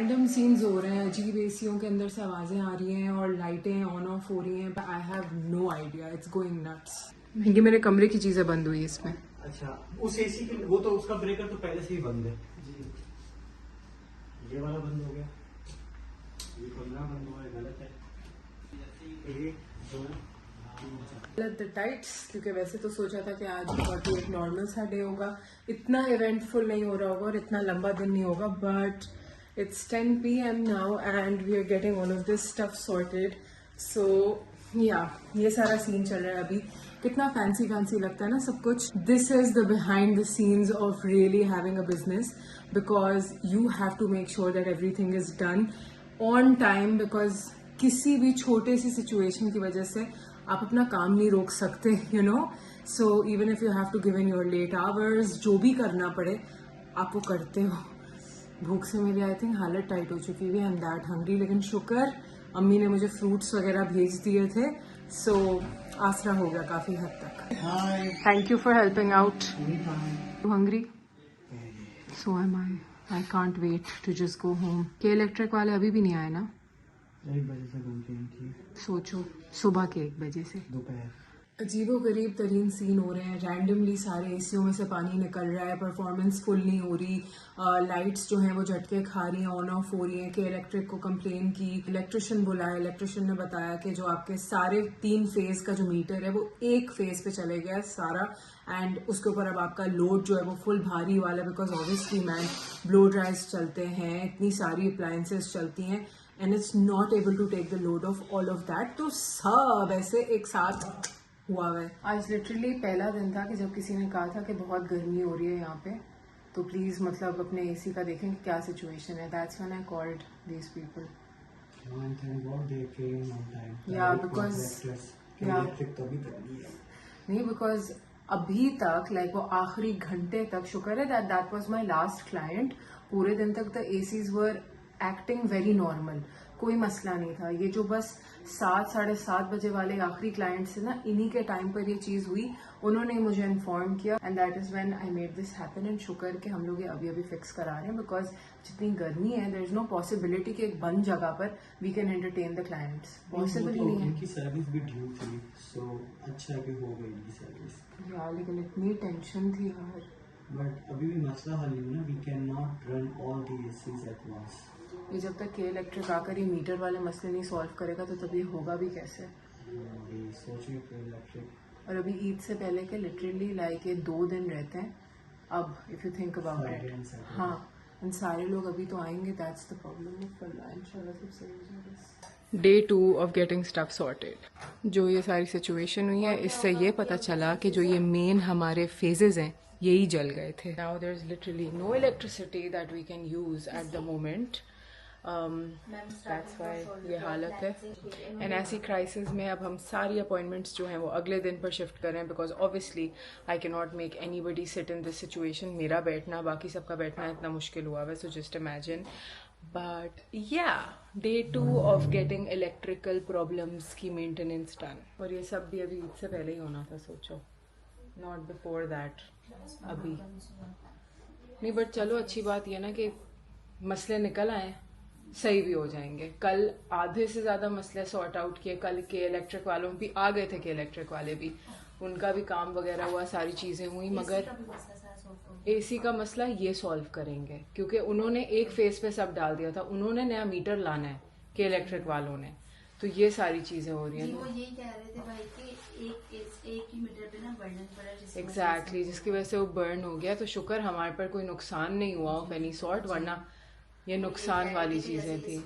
Random scenes हो रहे हैं, अजीब एसियों के अंदर से आवाजें आ रही हैं और लाइटें ऑन ऑफ हो रही हैं. I have no idea, it's going nuts. ये मेरे कमरे की चीजें बंद हुई इसमें. अच्छा, उस एसी के वो तो उसका ब्रेकर तो पहले से ही बंद है जी. ये वाला बंद हो गया, ये पंद्रह बंद हुआ है, गलत है. एक दो द टाइट्स, क्योंकि वैसे तो सोचा था कि आज 48 नॉर्मल सा डे होगा, इतना इवेंटफुल नहीं हो रहा होगा और इतना लंबा दिन नहीं होगा. But it's 10 PM now and we are getting all of this stuff sorted. So या ये सारा सीन चल रहा है अभी. कितना फैंसी फैंसी लगता है ना सब कुछ. This is the behind the scenes of really having a business, because you have to make sure that everything is done on time. Because किसी भी छोटे सी सिचुएशन की वजह से आप अपना काम नहीं रोक सकते, you know. So even if you have to give in your late hours, जो भी करना पड़े आप वो करते हो. भूख से मेरी आई थिंक हालत टाइट हो चुकी है. I am that hungry. लेकिन शुक्र अम्मी ने मुझे फ्रूट्स वगैरह भेज दिए थे, सो आसरा हो गया काफी हद तक. Thank you for helping out. You hungry? So am I can't wait to just go home. के इलेक्ट्रिक वाले अभी भी नहीं आए ना? 1 बजे से घूमते हैं. सोचो, सुबह के 1 बजे से. दोपहर. अजीबो गरीब तरीन सीन हो रहे हैं. रैंडमली सारे एसियों में से पानी निकल रहा है. परफॉर्मेंस फुल नहीं हो रही. लाइट्स जो हैं वो झटके खा रही हैं, ऑन ऑफ हो रही हैं. कि इलेक्ट्रिक को कंप्लेन की, इलेक्ट्रिशियन बुलाया. इलेक्ट्रिशियन ने बताया कि जो आपके सारे 3 फेज का जो मीटर है वो 1 फेज पे चले गया है सारा. एंड उसके ऊपर अब आपका लोड जो है वो फुल भारी वाला है. Because obviously man blow dries चलते हैं, इतनी सारी अप्लायंसेस चलती हैं, and it's not able to take the load of all of that. तो सब ऐसे एक साथ हुआ है. आज लिटरली पहला दिन था कि जब किसी ने कहा था कि बहुत गर्मी हो रही है यहाँ पे, तो प्लीज मतलब अपने एसी का देखें कि क्या सिचुएशन है. That's when I called these people. या बिकॉज नहीं, बिकॉज अभी तक लाइक वो आखिरी घंटे तक, शुक्र है that was my last client. पूरे दिन तक the ACs were acting very normal, कोई मसला नहीं था. ये जो बस 7 साढ़े 7 बजे वाले आखिरी क्लाइंट से ना, इन्हीं के टाइम पर ये चीज हुई. उन्होंने मुझे इन्फॉर्म किया and that is when I made this happen. And शुक्र कि हम लोग ये अभी अभी फिक्स करा रहे हैं. बिकॉज जितनी गर्मी है, देयर इज नो पॉसिबिलिटी कि एक बंद जगह पर we can entertain the clients. Possible ही नहीं है. उनकी सर्विस भी ड्यू थी, सो अच्छा कि हो गई इनकी सर्विस. यार लेकिन इतनी टेंशन थी यार. बट अभी भी मसला हल नहीं हुआ. We can not run all the ACs at once. ये जब तक के इलेक्ट्रिक आकर ये मीटर वाले मसले नहीं सॉल्व करेगा तो तब ये होगा भी कैसे. सोचिए के इलेक्ट्रिक. और अभी ईद से पहले के लिटरली लाइक ये 2 दिन रहते हैं अब, if you think about it. हाँ, एंड सारे लोग अभी तो आएंगे. That's the problem. इंशाल्लाह सब सही हो जाएगा. Day 2 of getting stuff sorted. जो ये सारी सिचुएशन हुई है, इससे ये पता चला कि जो ये मेन हमारे फेजेस हैं यही जल गए थे. Now there is literally no electricity that we can use at the moment. That's why ये हालत है. एंड ऐसी क्राइसिस में अब हम सारी अपॉइंटमेंट्स जो हैं वो अगले दिन पर शिफ्ट कर रहे हैं. Because obviously I can not make any buddy sit in this situation. मेरा बैठना, बाकी सबका बैठना इतना मुश्किल हुआ है. So just imagine. बट या Day 2 of getting electrical problems की मेंटेनेंस डन. और ये सब भी अभी ईद से पहले ही होना था. सोचो, नॉट बिफोर दैट. अभी नहीं, बट चलो अच्छी बात यह ना कि मसले निकल आए, सही भी हो जाएंगे. कल आधे से ज्यादा मसले सॉर्ट आउट किए. कल के इलेक्ट्रिक वालों भी आ गए थे, के इलेक्ट्रिक वाले भी, उनका भी काम वगैरह हुआ, सारी चीजें हुई. मगर एसी का मसला ये सॉल्व करेंगे क्योंकि उन्होंने एक फेस पे सब डाल दिया था. उन्होंने नया मीटर लाना है के इलेक्ट्रिक वालों ने. तो ये सारी चीजें हो रही हैं. वो यही कह रहे थे भाई कि एक ही मीटर पे ना बर्न पड़ा. एग्जैक्टली, जिसकी वजह से वो बर्न हो गया. तो शुक्र हमारे पर कोई नुकसान नहीं हुआ ऑफ एनी सॉर्ट, वरना ये नुकसान वाली चीजें थी.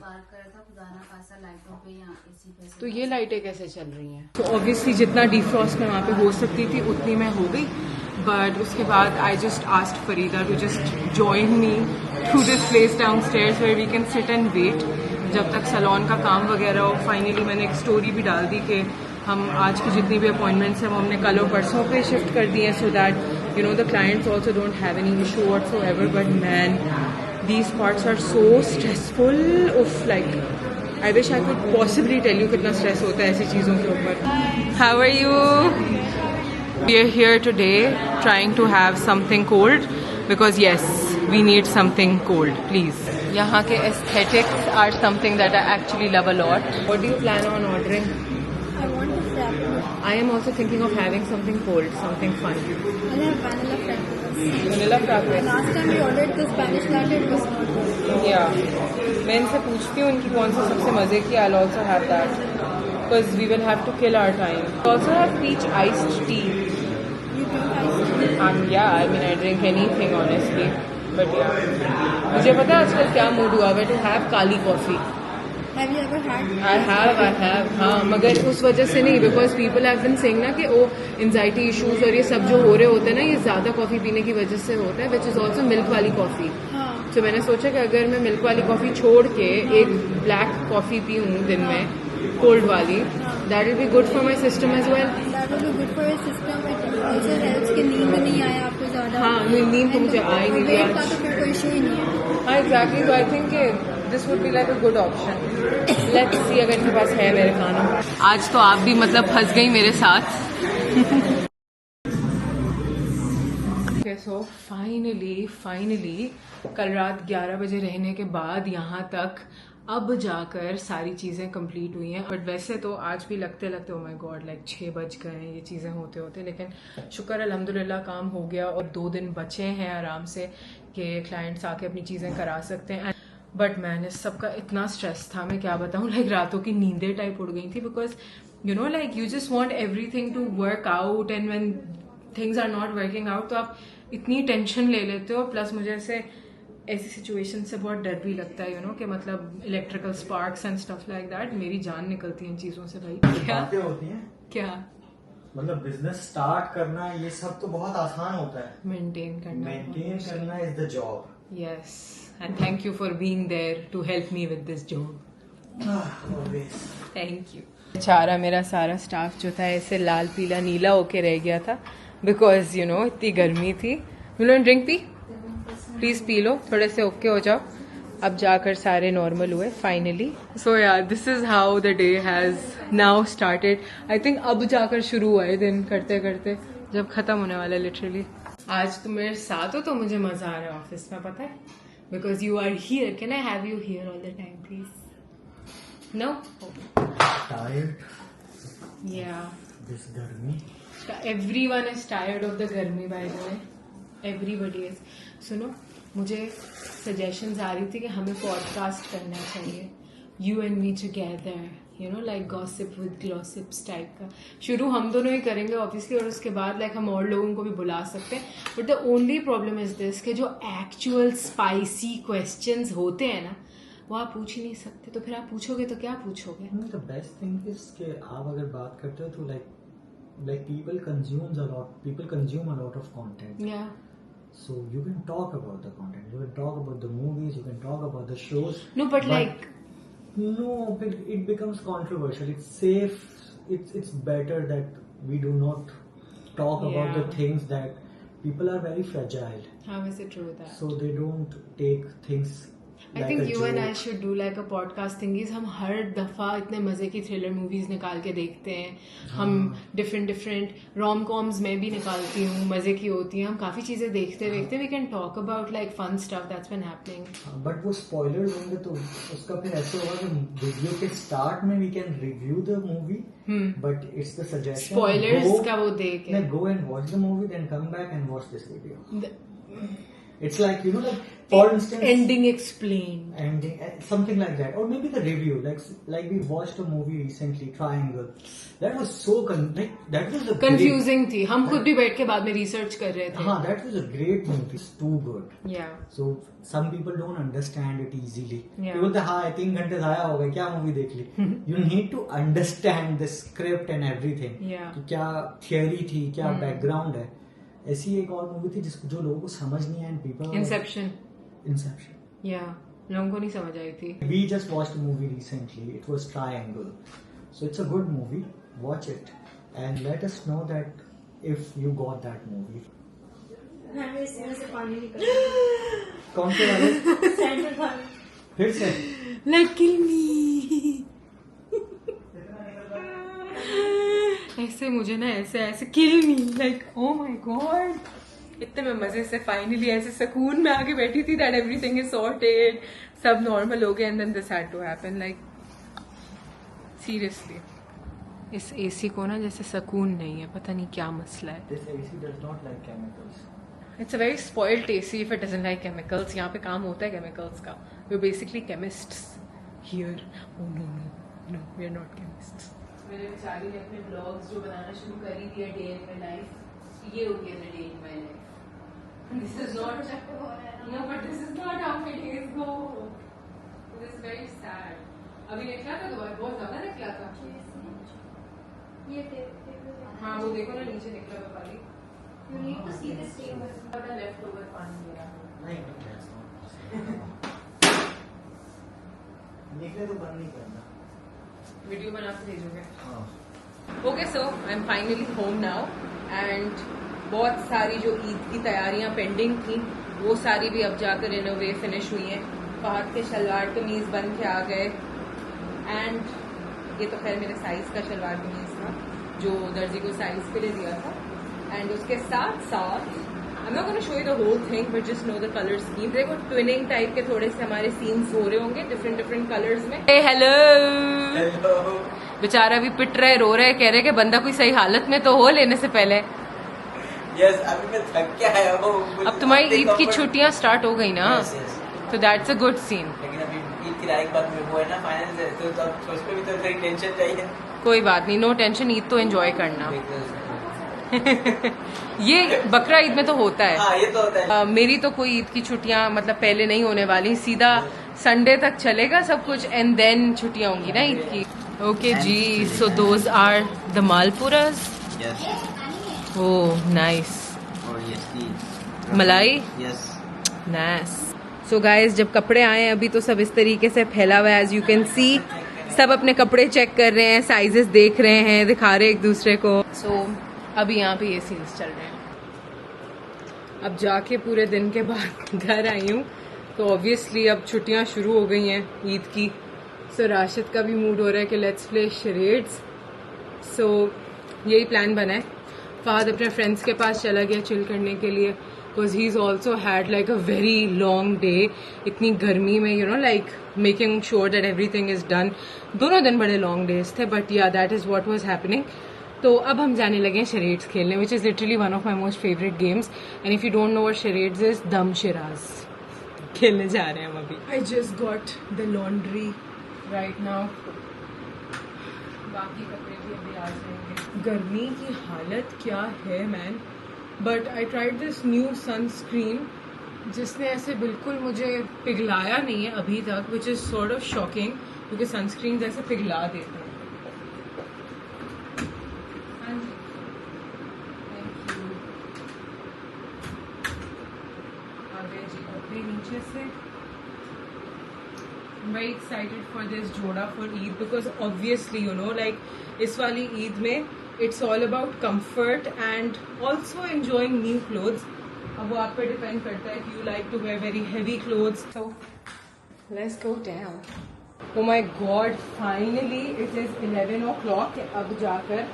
तो ये लाइटें कैसे चल रही हैं? तो ऑब्वियसली जितना डिफ्रॉस्ट में वहाँ पे हो सकती थी उतनी मैं हो गई. बट उसके बाद I just asked Farida to just join me through this place downstairs where we can sit and wait जब तक सैलून का काम वगैरह हो. फाइनली मैंने एक स्टोरी भी डाल दी कि हम आज की जितनी भी अपॉइंटमेंट्स हैं वो हमने कल और परसों पे शिफ्ट कर दी हैं, so that you know the clients also don't have any issue whatsoever. But man, these parts are so stressful. Of like, I wish I could possibly tell you कितना stress होता है ऐसी चीजों के ऊपर. How are you? We are here today trying to have something cold because yes, we need something cold, please. यहाँ के aesthetics are something that I actually love a lot. What do you plan on ordering? I want a frappuccino. I am also thinking of having something cold, something fun. I'll have vanilla frappuccino. Vanilla frappe. Last time we ordered the Spanish latte, it was not good. Yeah. मैं इनसे पूछती हूँ इनकी कौन सी सबसे मजे की. I'll also have that because we will have to kill our time. We also have peach iced tea. You drink iced tea? Yeah, I mean I drink anything honestly. But yeah. मुझे पता है आजकल क्या mood हुआ है to have Kali coffee. Have you ever had? I have. हाँ, मगर उस वजह से नहीं, because people have been saying ना कि वो anxiety issues और ये सब जो हो रहे होते हैं ना, ये ज़्यादा कॉफ़ी पीने की वजह से होता है, which is also milk वाली कॉफ़ी. हाँ. तो मैंने सोचा कि अगर मैं मिल्क वाली कॉफ़ी छोड़ के एक ब्लैक कॉफ़ी पीऊँ दिन में, कोल्ड वाली, that will be good for my system as well. That will be good for your system. It also helps कि नींद नहीं आए आपको ज़्यादा. हाँ, नींद तो मुझे आ ही नहीं रही वेट का तो फिर कोई इशू ही नहीं है. हाँ, exactly. So I think this would be like a good option. Let's see अगर इनके पास है मेरे खाना. आज तो आप भी मतलब फंस गई मेरे साथ. Okay, so finally कल रात 11 बजे रहने के बाद यहाँ तक अब जाकर सारी चीज़ें कंप्लीट हुई हैं. बट वैसे तो आज भी लगते ओ माय गॉड लाइक 6 बज गए हैं ये चीज़ें होते, लेकिन शुक्र अल्हम्दुलिल्लाह काम हो गया और 2 दिन बचे हैं आराम से कि क्लाइंट्स आके अपनी चीज़ें करा सकते हैं. बट मैंने सबका इतना स्ट्रेस था, मैं क्या बताऊँ, लाइक रातों की नींदें टाइप उड़ गई थी. Because you know like you just want everything to work out and when things are not working out तो आप इतनी टेंशन ले लेते हो. प्लस मुझे ऐसी सिचुएशन से बहुत डर भी लगता है, यू नो, कि मतलब electrical sparks and stuff like that. मेरी जान निकलती है इन चीजों से भाई. क्या बातें होती हैं क्या मतलब बिजनेस स्टार्ट करना ये सब तो बहुत आसान होता है. मेंटेन करना is the job. Yes, and thank you for being there to help me with this job. Thank you. बेचारा मेरा सारा स्टाफ जो था ऐसे लाल पीला नीला होके रह गया था बिकॉज यू नो इतनी गर्मी थी. मिलो drink P please, P low, थोड़े से ओके हो जाओ. अब जाकर सारे नॉर्मल हुए फाइनली. सो यार this is how the day has now started. I think अब जाकर शुरू हुआ है दिन करते करते, जब खत्म होने वाला है लिटरली. आज तुम मेरे साथ हो तो मुझे मजा आ रहा है ऑफिस में, पता है, because you are here. Can I have you here all the time please? No? Tired. या दिस गर्मी. everyone is tired of the गर्मी by the way. everybody is. सुनो, मुझे सजेशंस आ रही थी कि हमें पॉडकास्ट करना चाहिए, you and me together, you know, like gossip with glossips type का. शुरू हम दोनों ही करेंगे ऑब्वियसली, और उसके बाद लाइक हम और लोगों को भी बुला सकते हैं. But the only problem is this कि जो एक्चुअल स्पाइसी क्वेश्चंस होते हैं ना वो आप पूछ ही नहीं सकते. तो फिर आप पूछोगे तो क्या पूछोगे? द बेस्ट थिंग इज कि आप अगर बात करते हो तो like people consume a lot of content. Yeah. So you can talk about the content, you can talk about the movies, you can talk about the shows. No, but like no, it becomes controversial. It's safe. It's better that we do not talk about the things that people are very fragile. How is it true that? So they don't take things. I think you and I should do like a podcast thingies. हम हर दफा इतने मजे की thriller movies निकाल के देखते हैं. हम डिफरेंट रोम कॉम्स में भी निकालती हूँ, मजे की होती हैं. हम काफी चीजें देखते we can talk about like fun stuff that's been happening. But वो spoilers होंगे तो उसका फिर ऐसे होगा कि वीडियो के स्टार्ट में we can review the movie. But it's the suggestion. Spoilers का वो देख. Go and watch the movie, then come back and watch this video. It's like, you know, like for instance, ending explained, something like that, or maybe the review. Like we watched a movie recently, Triangle. That was so that was a confusing थी. हम खुद भी बैठ के बाद में research कर रहे थे. हाँ, that was a great movie. It's too good. Yeah. So some people don't understand it easily. Yeah. People बोलते हाँ 3 घंटे ज़ाया हो गए, क्या movie देख ली? You need to understand the script and everything. Yeah. कि क्या theory थी, क्या background है. ऐसी एक और मूवी थी जिसको जो लोगों को समझ नहीं आया. People Inception. Yeah, लोगों को नहीं समझ आई थी. We just watched a movie recently. It was Triangle. So it's a good movie. Watch it and let us know that if you got that movie. इसमें से पानी निकल. कौन से वाले? सैंडल पानी. फिर से. Like kill me. ऐसे मुझे ना ऐसे kill me like oh my God. इतने मैं मजे से फाइनली ऐसे सुकून में आके बैठी थी दैट एवरीथिंग इज सॉर्टेड. सब नॉर्मल हो गए and then this had to happen. Like seriously इस एसी को ना जैसे सुकून नहीं है, पता नहीं क्या मसला है. This AC does not like chemicals. It's a very spoiled AC if it doesn't like chemicals. यहाँ पे काम होता है केमिकल्स का. We are basically chemists here. Oh no no no, we are not chemists. मैंने बेचारी ने अपने ब्लॉग्स जो बनाना शुरू कर ही दिया, डे इन माय लाइफ. ये हो गया day in my life. This is not know, but this is not how my days go. This is very sad. अभी निकला था दोबारा, बहुत ज्यादा निकला था. ये टेप हाँ वो देखो ना नीचे निकला हुआ पानी. You need to see this table. Left over पानी मेरा. नहीं that's not. निकले तो बंद नहीं करना. वीडियो बना के भेजोगे? हाँ. Okay so I am finally home now and बहुत सारी जो ईद की तैयारियां पेंडिंग थी वो सारी भी अब जाकर इन अ वे फिनिश हुई हैं. फहद के शलवार कमीज बन के आ गए एंड ये तो खैर मेरे साइज का शलवार कमीज था जो दर्जी को साइज के लिए दिया था. एंड उसके साथ साथ I am not gonna show you the whole thing but just know the colour scheme. देखो ट्विनिंग टाइप के थोड़े से हमारे सीन्स हो रहे होंगे डिफरेंट डिफरेंट कलर्स में. हेलो बेचारा भी पिट रहे, रो रहे, कह रहे कि बंदा कोई सही हालत में तो हो लेने से पहले. Yes, अभी मैं थक के आया हूँ. अब तुम्हारी ईद की छुट्टियां स्टार्ट हो गई ना, Yes, yes. तो दैट्स अ गुड सीन. लेकिन अभी ईद की डायरेक्ट बाद में वो है ना फाइनल, तो अब उस पे भी तो थोड़ी टेंशन चाहिए. कोई बात नहीं, नो टेंशन. ईद तो एंजॉय करना. ये बकरा ईद में तो होता है. हाँ ये तो होता है. मेरी तो कोई ईद की छुट्टियां मतलब पहले नहीं होने वाली, सीधा संडे तक चलेगा सब कुछ एंड देन छुट्टियां होंगी ना ईद की. ओके जी, सो दोज आर द मालपुरास. Yes. Oh nice. और ये टी मलाई. Yes. नाइस. सो गाइस जब कपड़े आए अभी तो सब इस तरीके से फैला हुआ है एज यू कैन सी. सब अपने कपड़े चेक कर रहे हैं, साइजेस देख रहे हैं, दिखा रहे एक दूसरे को. सो अभी यहाँ पे ये सीन्स चल रहे हैं. अब जाके पूरे दिन के बाद घर आई हूँ तो ऑब्वियसली अब छुट्टियाँ शुरू हो गई हैं ईद की. सो राशिद का भी मूड हो रहा है कि लेट्स प्ले शरेड्स. सो यही प्लान बना है. फहद अपने फ्रेंड्स के पास चला गया चिल करने के लिए because he is also had like a very long day. इतनी गर्मी में you know like making sure that everything is done. दोनों दिन बड़े लॉन्ग डेज थे बट या that is what was happening. तो अब हम जाने लगे हैं शरेड्स खेलने which is literally one of my most favourite games. And if you don't know what charades is, दम शिराज खेलने जा रहे हैं हम अभी. I just got the laundry right now. बाकी कपड़े भी अभी आ जाएंगे. गर्मी की हालत क्या है man. But I tried this new sunscreen जिसने ऐसे बिल्कुल मुझे पिघलाया नहीं है अभी तक which is sort of shocking क्योंकि सनस्क्रीन ऐसे पिघला देते हैं. नीचे से very excited for this जोड़ा for Eid because obviously you know like इस वाली ईद में it's all about comfort and also enjoying new clothes. अब वो आप पे डिपेंड करता है if you like to wear very heavy clothes. So let's go down. Oh my God! Finally it is 11 o'clock. अब जाकर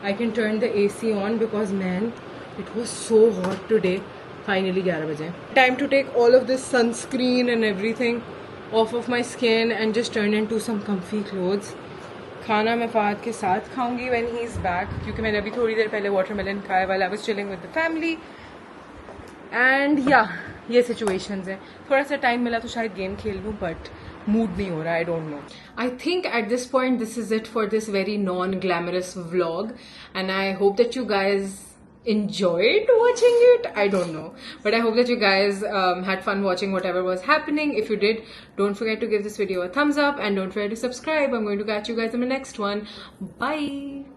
I can turn the AC on because man it was so hot today. Finally 11 बजे. Time to take all of this sunscreen and everything off of my skin and just turn into some comfy clothes. खाना मैं फहद के साथ खाऊंगी when he is back क्योंकि मैंने अभी थोड़ी देर पहले watermelon खाया while I was chilling with the family. And yeah, ये situations हैं. थोड़ा सा टाइम मिला तो शायद गेम खेल लूँ but mood नहीं हो रहा. I don't know. I think at this point this is it for this very non-glamorous vlog and I hope that you guys enjoyed watching it. I don't know, but I hope that you guys had fun watching whatever was happening. If you did, don't forget to give this video a thumbs up and don't forget to subscribe. I'm going to catch you guys in the next one. Bye.